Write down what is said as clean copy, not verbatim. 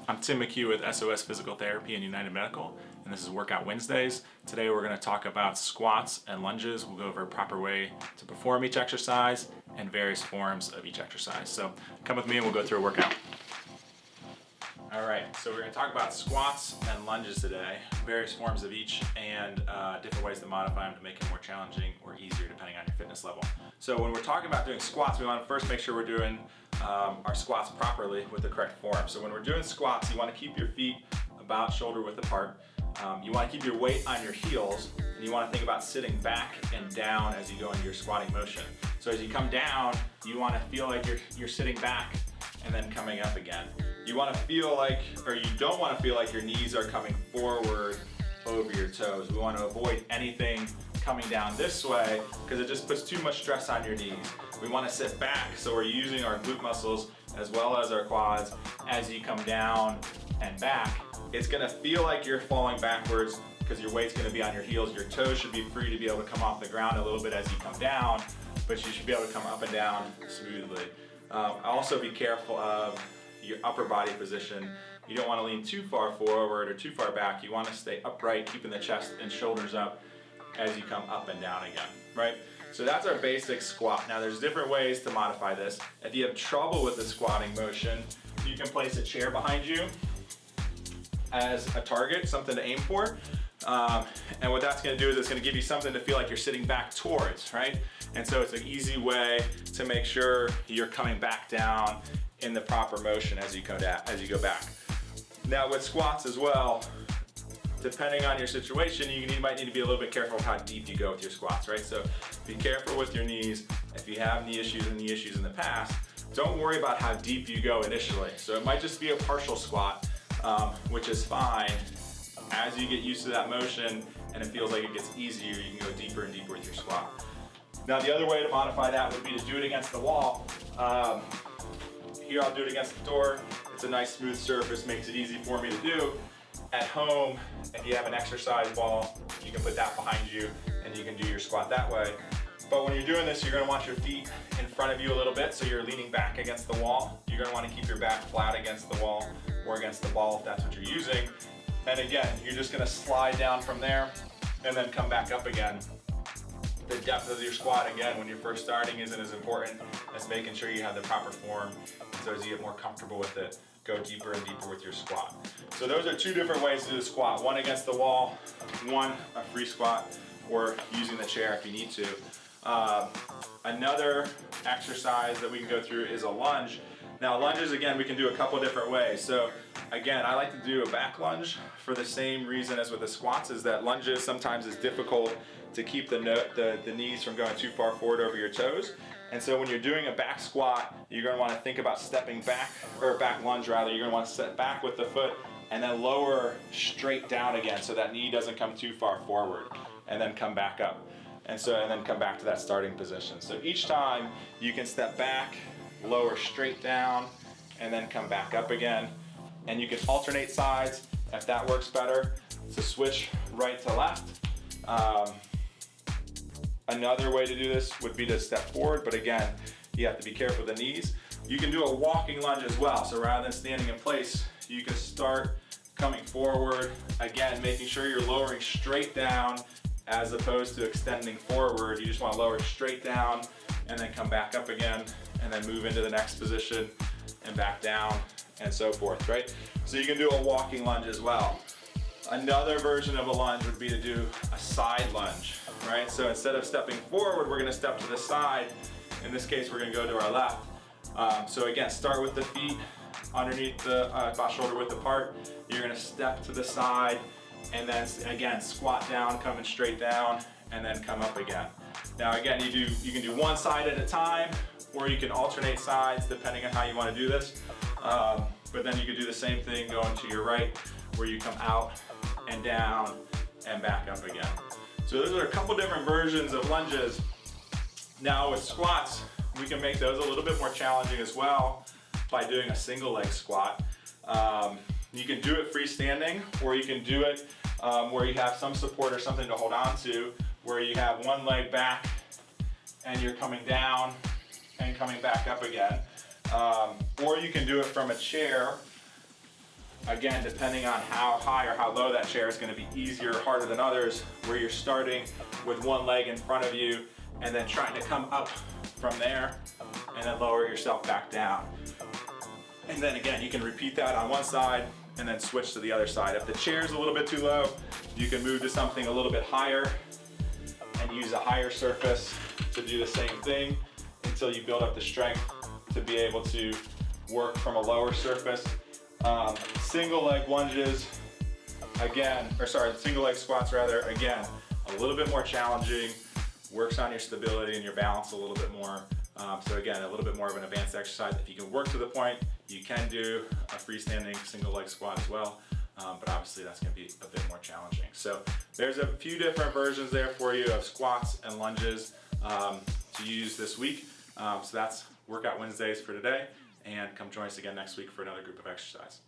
I'm Tim McHugh with SOS Physical Therapy and United Medical, and this is Workout Wednesdays. Today we're going to talk about squats and lunges. We'll go over a proper way to perform each exercise and various forms of each exercise. So come with me and we'll go through a workout. All right, so we're going to talk about squats and lunges today, various forms of each, and different ways to modify them to make it more challenging or easier depending on your fitness level. So when we're talking about doing squats, we want to first make sure we're doing our squats properly with the correct form. So when we're doing squats, you want to keep your feet about shoulder width apart. You want to keep your weight on your heels, and you want to think about sitting back and down as you go into your squatting motion. So as you come down, you want to feel like you're sitting back and then coming up again. You want to feel like, or you don't want to feel like your knees are coming forward over your toes. We want to avoid anything coming down this way because it just puts too much stress on your knees. We want to sit back, so we're using our glute muscles as well as our quads as you come down and back. It's going to feel like you're falling backwards because your weight's going to be on your heels. Your toes should be free to be able to come off the ground a little bit as you come down, but you should be able to come up and down smoothly. Also be careful of your upper body position. You don't want to lean too far forward or too far back. You want to stay upright, keeping the chest and shoulders up as you come up and down again, right? So that's our basic squat. Now there's different ways to modify this. If you have trouble with the squatting motion, you can place a chair behind you as a target, something to aim for. And what that's going to do is it's going to give you something to feel like you're sitting back towards, right? And so it's an easy way to make sure you're coming back down in the proper motion as you go back. Now with squats as well, depending on your situation, you might need to be a little bit careful of how deep you go with your squats, right? So be careful with your knees. If you have knee issues in the past, don't worry about how deep you go initially. So it might just be a partial squat, which is fine. As you get used to that motion and it feels like it gets easier, you can go deeper and deeper with your squat. Now the other way to modify that would be to do it against the wall. Here I'll do it against the door. It's a nice smooth surface, makes it easy for me to do. At home, if you have an exercise ball, you can put that behind you and you can do your squat that way. But when you're doing this, you're gonna want your feet in front of you a little bit so you're leaning back against the wall. You're gonna wanna keep your back flat against the wall or against the ball if that's what you're using. And again, you're just gonna slide down from there and then come back up again. The depth of your squat, again, when you're first starting isn't as important as making sure you have the proper form. So as you get more comfortable with it, go deeper and deeper with your squat. So those are two different ways to do the squat. One against the wall, one a free squat, or using the chair if you need to. Another exercise that we can go through is a lunge. Now lunges, again, we can do a couple different ways. So again, I like to do a back lunge for the same reason as with the squats, is that lunges sometimes is difficult to keep the knees from going too far forward over your toes. And so when you're doing a back squat, you're gonna wanna think about stepping back, or back lunge rather, you're gonna wanna step back with the foot and then lower straight down again so that knee doesn't come too far forward, and then come back up. And then come back to that starting position. So each time you can step back, lower straight down, and then come back up again. And you can alternate sides if that works better, to switch right to left. Another way to do this would be to step forward, but again, you have to be careful with the knees. You can do a walking lunge as well. So rather than standing in place, you can start coming forward. Again, making sure you're lowering straight down as opposed to extending forward. You just want to lower straight down and then come back up again and then move into the next position and back down and so forth, right? So you can do a walking lunge as well. Another version of a lunge would be to do a side lunge, right? So instead of stepping forward, we're gonna step to the side. In this case, we're gonna go to our left. So again, start with the feet underneath the about shoulder width apart. You're gonna step to the side and then again, squat down, coming straight down, and then come up again. Now again, you can do one side at a time, or you can alternate sides depending on how you wanna do this. But then you could do the same thing going to your right, where you come out and down and back up again. So those are a couple different versions of lunges. Now with squats, we can make those a little bit more challenging as well by doing a single leg squat. You can do it freestanding, or you can do it where you have some support or something to hold on to, where you have one leg back and you're coming down and coming back up again. Or you can do it from a chair Again, depending on how high or how low that chair is going to be easier or harder than others, where you're starting with one leg in front of you and then trying to come up from there and then lower yourself back down. And then again, you can repeat that on one side and then switch to the other side. If the chair is a little bit too low, you can move to something a little bit higher and use a higher surface to do the same thing until you build up the strength to be able to work from a lower surface. Single leg lunges, single leg squats rather, again, a little bit more challenging, works on your stability and your balance a little bit more. So again, a little bit more of an advanced exercise. If you can work to the point, you can do a freestanding single leg squat as well, but obviously that's gonna be a bit more challenging. So there's a few different versions there for you of squats and lunges to use this week. So that's Workout Wednesdays for today, and come join us again next week for another group of exercise.